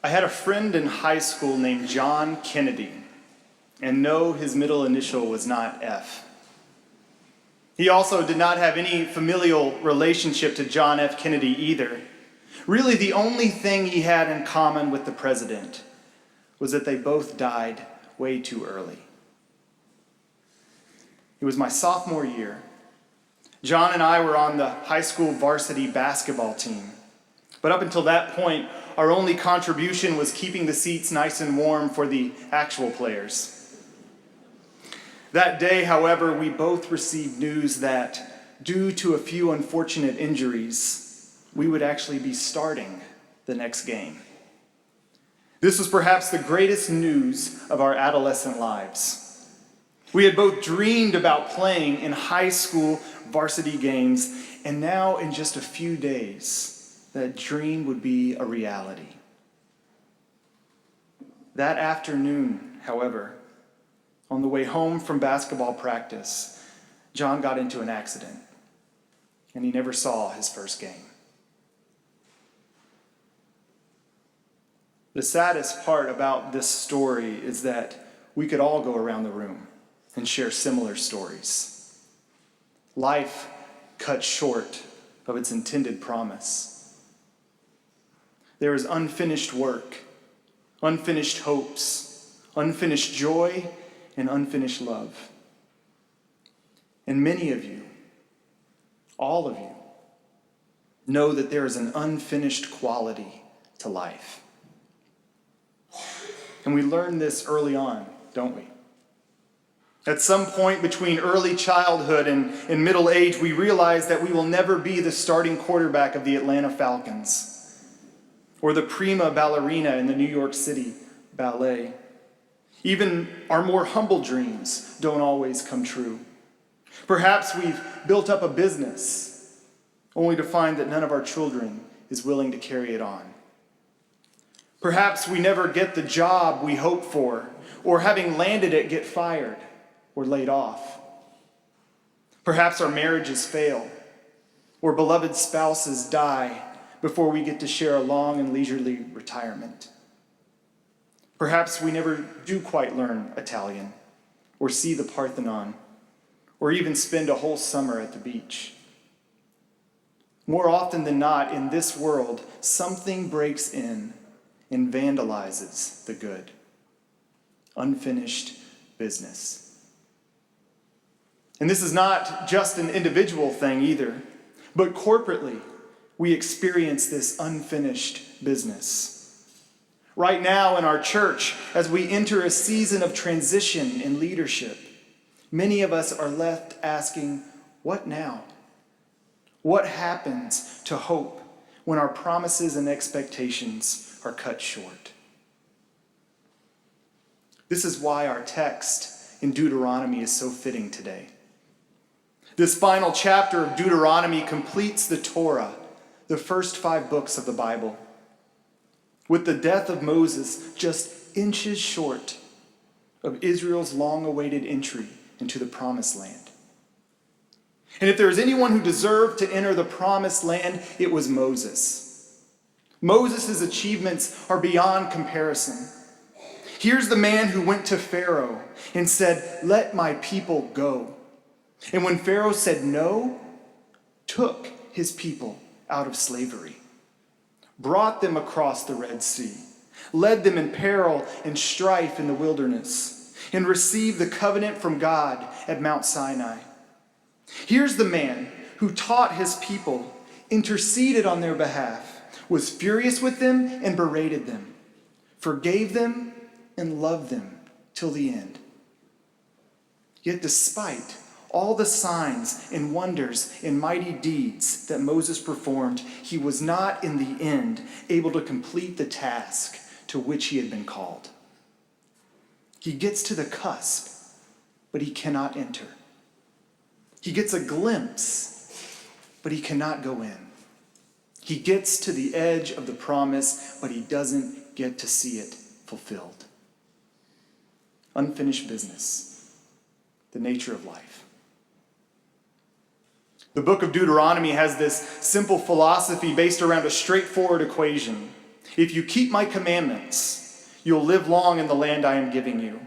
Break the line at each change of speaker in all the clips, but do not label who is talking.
I had a friend in high school named John Kennedy, and no, his middle initial was not F. He also did not have any familial relationship to John F. Kennedy either. Really, the only thing he had in common with the president was that they both died way too early. It was my sophomore year. John and I were on the high school varsity basketball team. But up until that point, our only contribution was keeping the seats nice and warm for the actual players. That day, however, we both received news that, due to a few unfortunate injuries, we would actually be starting the next game. This was perhaps the greatest news of our adolescent lives. We had both dreamed about playing in high school varsity games, and now in just a few days, that dream would be a reality. That afternoon, however, on the way home from basketball practice, John got into an accident, and he never saw his first game. The saddest part about this story is that we could all go around the room and share similar stories. Life cut short of its intended promise. There is unfinished work, unfinished hopes, unfinished joy, and unfinished love. And many of you, all of you, know that there is an unfinished quality to life. And we learn this early on, don't we? At some point between early childhood and middle age, we realize that we will never be the starting quarterback of the Atlanta Falcons, or the prima ballerina in the New York City Ballet. Even our more humble dreams don't always come true. Perhaps we've built up a business only to find that none of our children is willing to carry it on. Perhaps we never get the job we hope for, or having landed it, get fired or laid off. Perhaps our marriages fail, or beloved spouses die before we get to share a long and leisurely retirement. Perhaps we never do quite learn Italian, or see the Parthenon, or even spend a whole summer at the beach. More often than not, in this world, something breaks in and vandalizes the good. Unfinished business. And this is not just an individual thing either, but corporately, we experience this unfinished business. Right now in our church, as we enter a season of transition in leadership, many of us are left asking, what now? What happens to hope when our promises and expectations are cut short? This is why our text in Deuteronomy is so fitting today. This final chapter of Deuteronomy completes the Torah, the first 5 books of the Bible, with the death of Moses just inches short of Israel's long-awaited entry into the Promised Land. And if there was anyone who deserved to enter the Promised Land, it was Moses. Moses' achievements are beyond comparison. Here's the man who went to Pharaoh and said, "Let my people go." And when Pharaoh said no, took his people out of slavery, brought them across the Red Sea, led them in peril and strife in the wilderness, and received the covenant from God at Mount Sinai. Here's the man who taught his people, interceded on their behalf, was furious with them and berated them, forgave them and loved them till the end. Yet despite all the signs and wonders and mighty deeds that Moses performed, he was not in the end able to complete the task to which he had been called. He gets to the cusp, but he cannot enter. He gets a glimpse, but he cannot go in. He gets to the edge of the promise, but he doesn't get to see it fulfilled. Unfinished business, the nature of life. The book of Deuteronomy has this simple philosophy based around a straightforward equation. If you keep my commandments, you'll live long in the land I am giving you.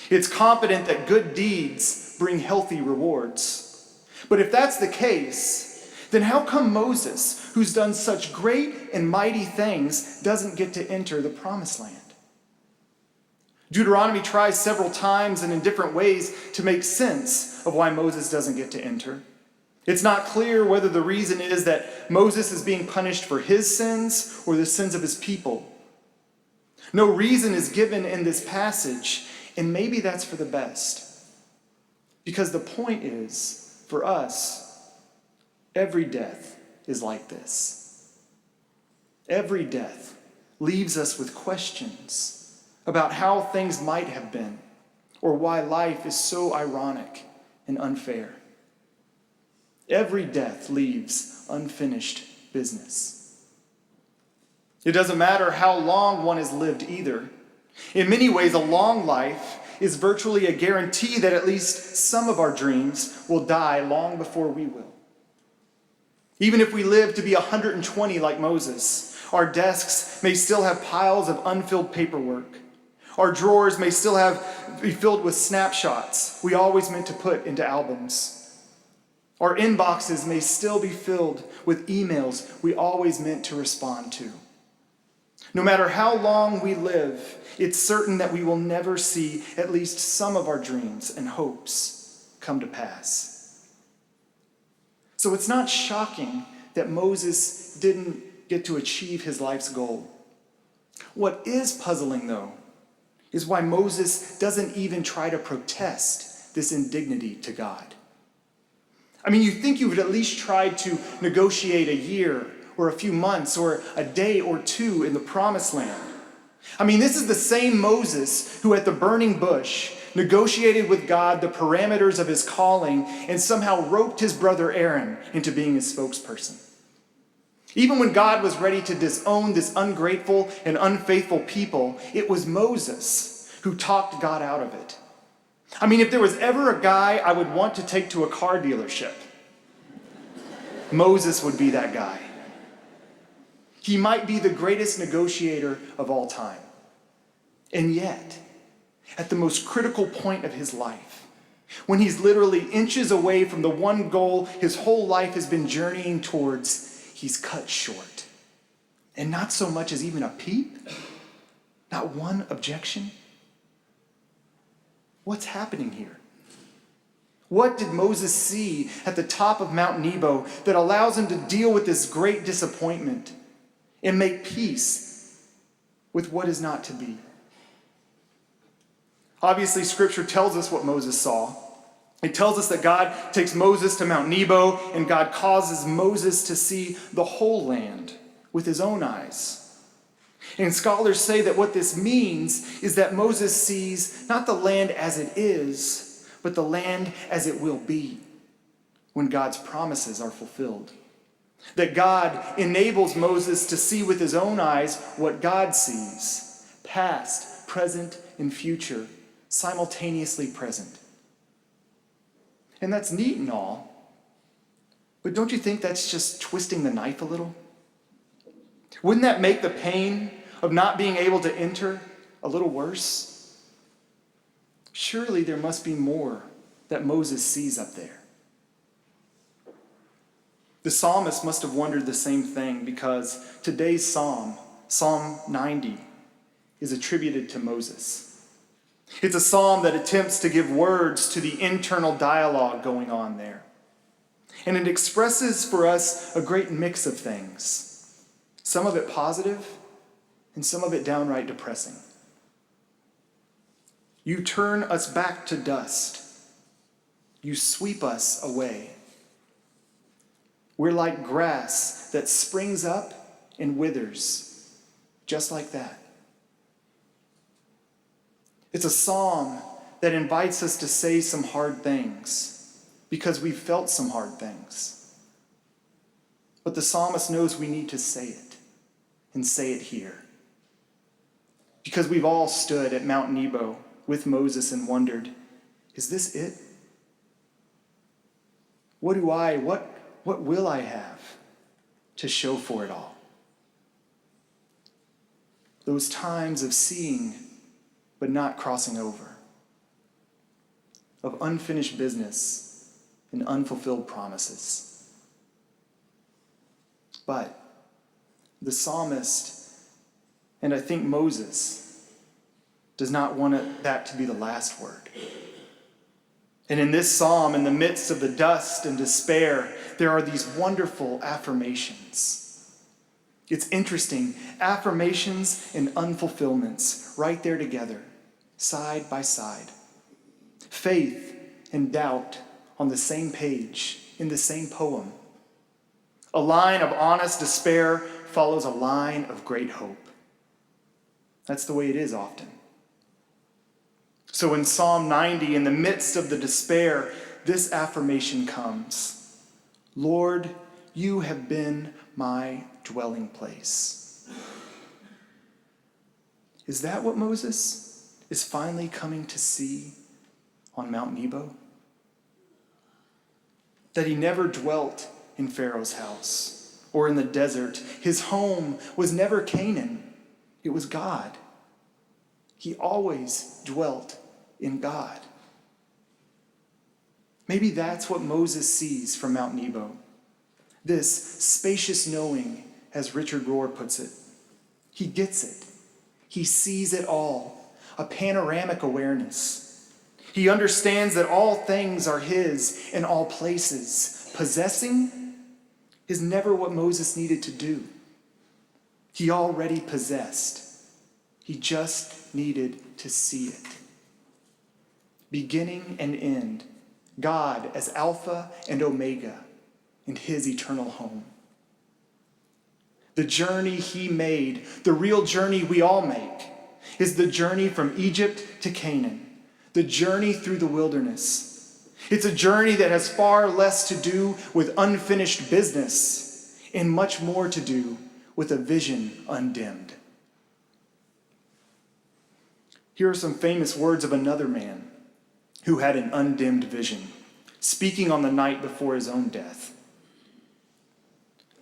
It's confident that good deeds bring healthy rewards. But if that's the case, then how come Moses, who's done such great and mighty things, doesn't get to enter the promised land? Deuteronomy tries several times and in different ways to make sense of why Moses doesn't get to enter. It's not clear whether the reason is that Moses is being punished for his sins or the sins of his people. No reason is given in this passage, and maybe that's for the best. Because the point is, for us, every death is like this. Every death leaves us with questions about how things might have been, or why life is so ironic and unfair. Every death leaves unfinished business. It doesn't matter how long one has lived either. In many ways, a long life is virtually a guarantee that at least some of our dreams will die long before we will. Even if we live to be 120 like Moses, our desks may still have piles of unfilled paperwork. Our drawers may still be filled with snapshots we always meant to put into albums. Our inboxes may still be filled with emails we always meant to respond to. No matter how long we live, it's certain that we will never see at least some of our dreams and hopes come to pass. So it's not shocking that Moses didn't get to achieve his life's goal. What is puzzling, though, is why Moses doesn't even try to protest this indignity to God. I mean, you think you would at least try to negotiate a year or a few months or a day or two in the promised land. I mean, this is the same Moses who at the burning bush negotiated with God the parameters of his calling and somehow roped his brother Aaron into being his spokesperson. Even when God was ready to disown this ungrateful and unfaithful people, it was Moses who talked God out of it. I mean, if there was ever a guy I would want to take to a car dealership, Moses would be that guy. He might be the greatest negotiator of all time. And yet, at the most critical point of his life, when he's literally inches away from the one goal his whole life has been journeying towards, he's cut short. And not so much as even a peep, not one objection. What's happening here? What did Moses see at the top of Mount Nebo that allows him to deal with this great disappointment and make peace with what is not to be? Obviously, Scripture tells us what Moses saw. It tells us that God takes Moses to Mount Nebo and God causes Moses to see the whole land with his own eyes. And scholars say that what this means is that Moses sees not the land as it is, but the land as it will be when God's promises are fulfilled. That God enables Moses to see with his own eyes what God sees, past, present, and future, simultaneously present. And that's neat and all, but don't you think that's just twisting the knife a little? Wouldn't that make the pain of not being able to enter a little worse? Surely there must be more that Moses sees up there. The psalmist must have wondered the same thing because today's psalm, Psalm 90, is attributed to Moses. It's a psalm that attempts to give words to the internal dialogue going on there. And it expresses for us a great mix of things, some of it positive and some of it downright depressing. You turn us back to dust. You sweep us away. We're like grass that springs up and withers, just like that. It's a psalm that invites us to say some hard things because we've felt some hard things. But the psalmist knows we need to say it and say it here. Because we've all stood at Mount Nebo with Moses and wondered, is this it? What will I have to show for it all? those times of seeing but not crossing over, of unfinished business and unfulfilled promises. But the psalmist, and I think Moses, does not want that to be the last word. And in this psalm, in the midst of the dust and despair, there are these wonderful affirmations. It's interesting, affirmations and unfulfillments right there together, side by side. Faith and doubt on the same page, in the same poem. A line of honest despair follows a line of great hope. That's the way it is often. So in Psalm 90, in the midst of the despair, this affirmation comes: Lord, you have been my dwelling place. Is that what Moses is finally coming to see on Mount Nebo? That he never dwelt in Pharaoh's house or in the desert. His home was never Canaan. It was God. He always dwelt in God. Maybe that's what Moses sees from Mount Nebo. This spacious knowing, as Richard Rohr puts it. He gets it. He sees it all, a panoramic awareness. He understands that all things are his in all places. Possessing is never what Moses needed to do. He already possessed. He just needed to see it. Beginning and end, God as Alpha and Omega in his eternal home. The journey he made, the real journey we all make, is the journey from Egypt to Canaan, the journey through the wilderness. It's a journey that has far less to do with unfinished business and much more to do with a vision undimmed. Here are some famous words of another man who had an undimmed vision, speaking on the night before his own death.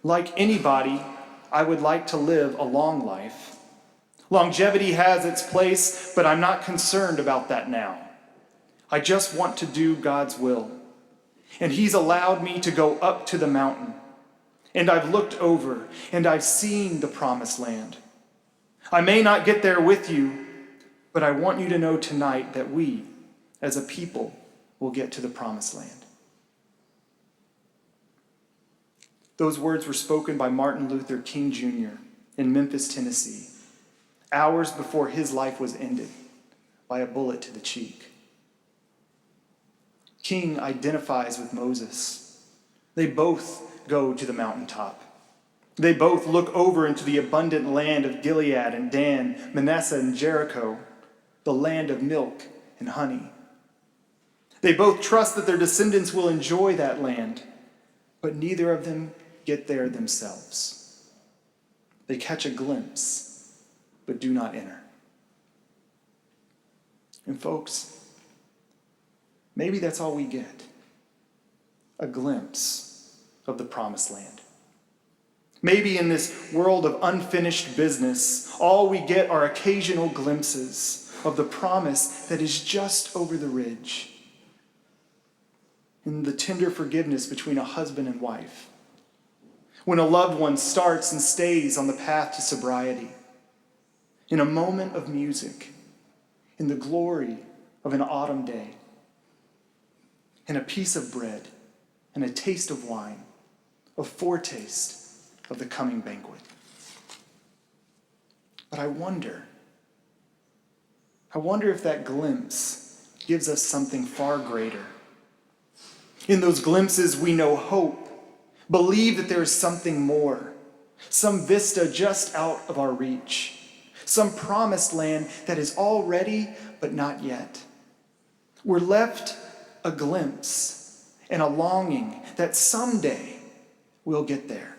Like anybody, I would like to live a long life. Longevity has its place, but I'm not concerned about that now. I just want to do God's will. And he's allowed me to go up to the mountain. And I've looked over, and I've seen the promised land. I may not get there with you, but I want you to know tonight that we, as a people, will get to the promised land. Those words were spoken by Martin Luther King Jr. in Memphis, Tennessee, hours before his life was ended by a bullet to the cheek. King identifies with Moses. They both go to the mountaintop. They both look over into the abundant land of Gilead and Dan, Manasseh and Jericho, the land of milk and honey. They both trust that their descendants will enjoy that land, but neither of them get there themselves. They catch a glimpse, but do not enter. And folks, maybe that's all we get, a glimpse of the promised land. Maybe in this world of unfinished business, all we get are occasional glimpses of the promise that is just over the ridge. In the tender forgiveness between a husband and wife. When a loved one starts and stays on the path to sobriety. In a moment of music. In the glory of an autumn day. In a piece of bread and a taste of wine. A foretaste of the coming banquet. But I wonder if that glimpse gives us something far greater. In those glimpses, we know hope, believe that there is something more, some vista just out of our reach, some promised land that is already but not yet. We're left a glimpse and a longing that someday we'll get there.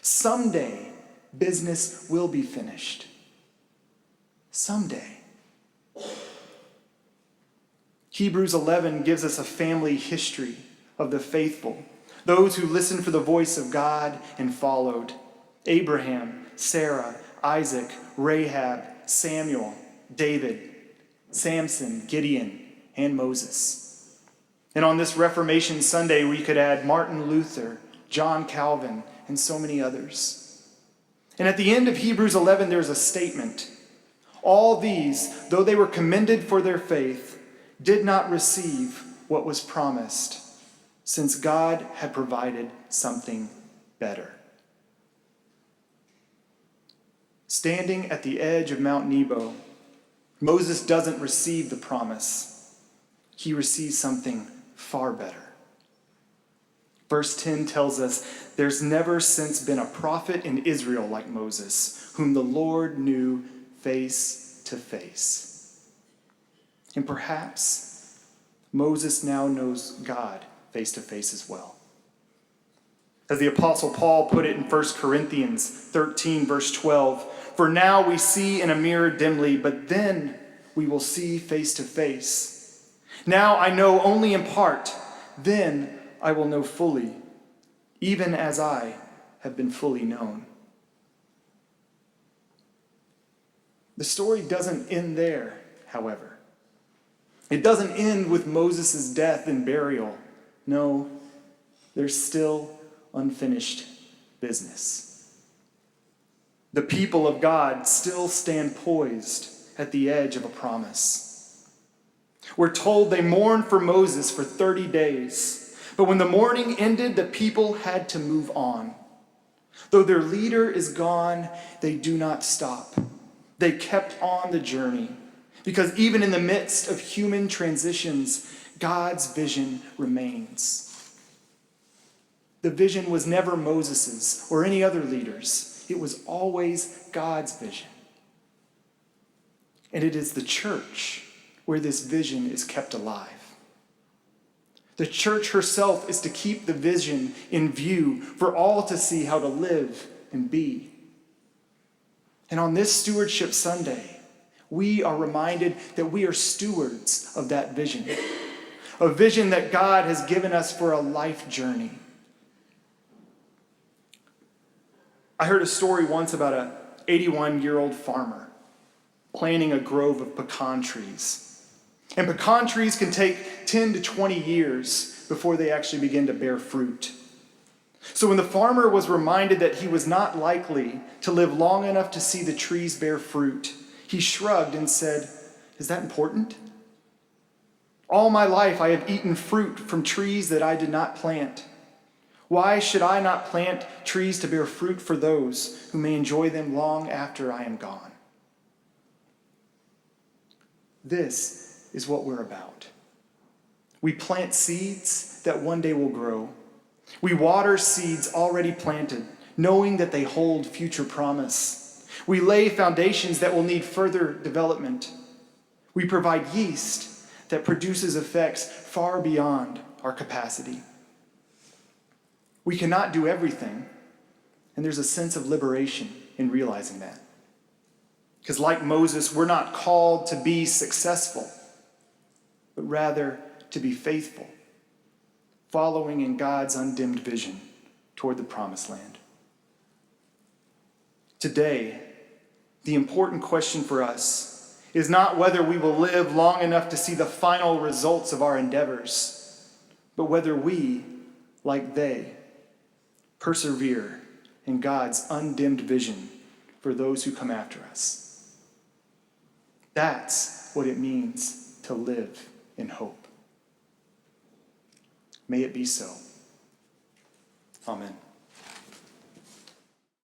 Someday business will be finished. Someday. Hebrews 11 gives us a family history of the faithful, those who listened for the voice of God and followed. Abraham, Sarah, Isaac, Rahab, Samuel, David, Samson, Gideon, and Moses. And on this Reformation Sunday, we could add Martin Luther, John Calvin, and so many others. And at the end of Hebrews 11, there's a statement. All these, though they were commended for their faith, did not receive what was promised, since God had provided something better. Standing at the edge of Mount Nebo, Moses doesn't receive the promise. He receives something far better. Verse 10 tells us, there's never since been a prophet in Israel like Moses, whom the Lord knew face to face. And perhaps Moses now knows God face to face as well. As the Apostle Paul put it in 1 Corinthians 13, verse 12, for now we see in a mirror dimly, but then we will see face to face. Now I know only in part, then I will know fully, even as I have been fully known. The story doesn't end there, however. It doesn't end with Moses' death and burial. No, there's still unfinished business. The people of God still stand poised at the edge of a promise. We're told they mourned for Moses for 30 days, but when the mourning ended, the people had to move on. Though their leader is gone, they do not stop. They kept on the journey, because even in the midst of human transitions, God's vision remains. The vision was never Moses's or any other leader's. It was always God's vision. And it is the church where this vision is kept alive. The church herself is to keep the vision in view for all to see how to live and be. And on this Stewardship Sunday, we are reminded that we are stewards of that vision, a vision that God has given us for a life journey. I heard a story once about an 81-year-old farmer planting a grove of pecan trees. And pecan trees can take 10 to 20 years before they actually begin to bear fruit. So when the farmer was reminded that he was not likely to live long enough to see the trees bear fruit, he shrugged and said, "Is that important? All my life I have eaten fruit from trees that I did not plant. Why should I not plant trees to bear fruit for those who may enjoy them long after I am gone?" This is what we're about. We plant seeds that one day will grow. We water seeds already planted, knowing that they hold future promise. We lay foundations that will need further development. We provide yeast that produces effects far beyond our capacity. We cannot do everything, and there's a sense of liberation in realizing that. Because like Moses, we're not called to be successful, but rather to be faithful, following in God's undimmed vision toward the promised land. Today, the important question for us is not whether we will live long enough to see the final results of our endeavors, but whether we, like they, persevere in God's undimmed vision for those who come after us. That's what it means to live in hope. May it be so. Amen.